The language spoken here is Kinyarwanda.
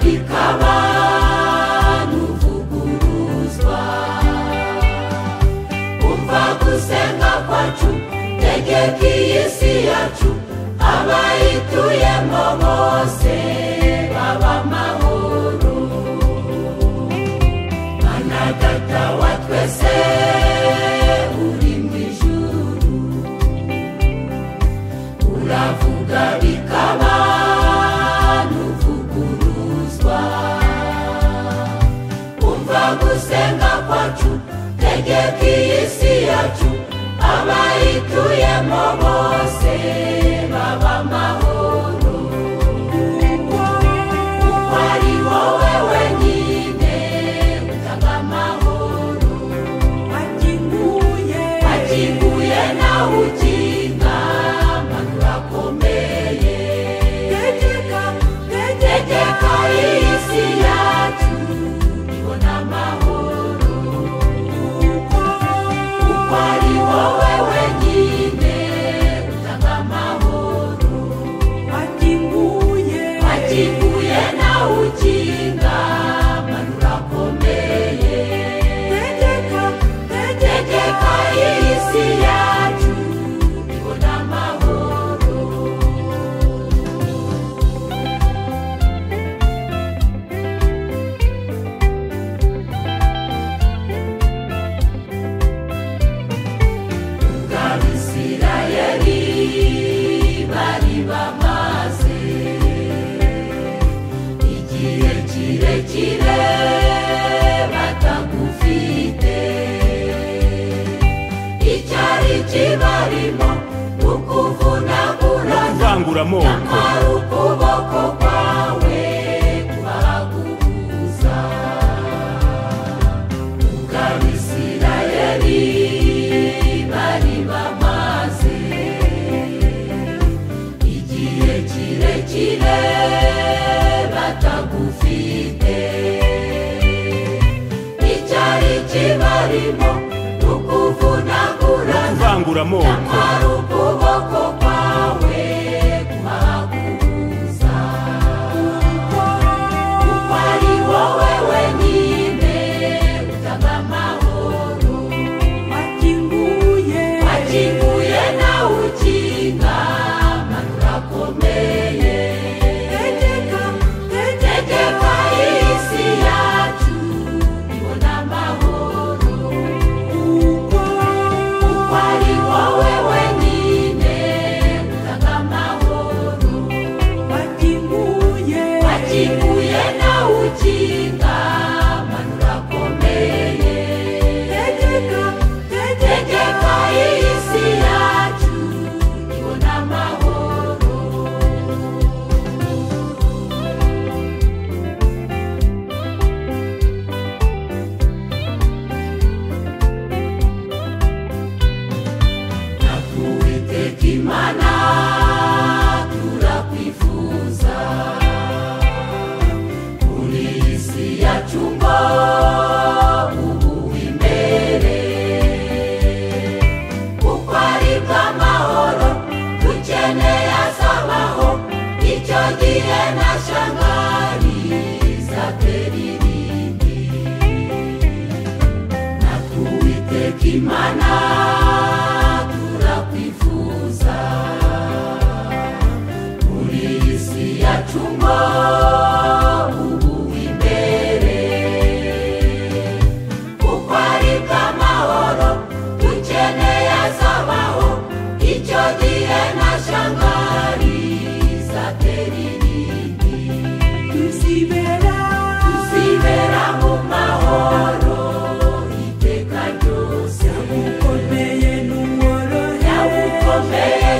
bikaba n'uvuguruzwa. Umva gusenga kwacu, tegeka iyi si yacu, abayituyemo bose baba amahoro. Mana Data wa twese uri mu ijuru, uravuga bikaba n'uvuguruzwa. Umva gusenga kwacu, tegeka iyi si yacu, abayituyemo bose baba amahoro. Kuko ari wowe wenyine utanga amahoro, wakinguye nawe ukinga, Mana urakomeye. Tegeka iyi si yacu ibona amahoro. Kuko ari wowe wenyine utanga amahoro, wakinguye nawe ukinga, Mana urakomeye. Tegeka iyi si yacu ibona amahoro. Abisirayeli bari bamaze igihe kirekire batagufite. Icyari kibarimo ukuvunagura nyamara ukuboko kwawe kubaguhuza. Abisirayeli bari bamaze igihe kirekire batagufite. Icyari kibarimo ukuvunagura nyamara ukuboko kwawe kubaguhuza. Kuko ari wowe wenyine utanga amahoro, wakinguye nawe ukinga, Mana urakomeye. Tegeka iyi si yacu ibona amahoro. Kuko ari wowe wenyine utanga amahoro, wakinguye nawe ukinga, Mana urakomeye. Tegeka iyi si yacu ibona amahoro. Uwiteka Imana turakwifuza muri iyi si yacu ngo ubuhe imbere. Kuko ari bw'amahoro dukeneye azabaho, icyo gihe na Shangari izatera irindi. Uwiteka Imana turakwifuza muri iyi si yacu ngo ubuhe imbere. Kuko ari bw'amahoro dukeneye azabaho, icyo gihe na Shangari izatera irindi. Tuzibera mu mahoro iteka ryose. Yagukomeye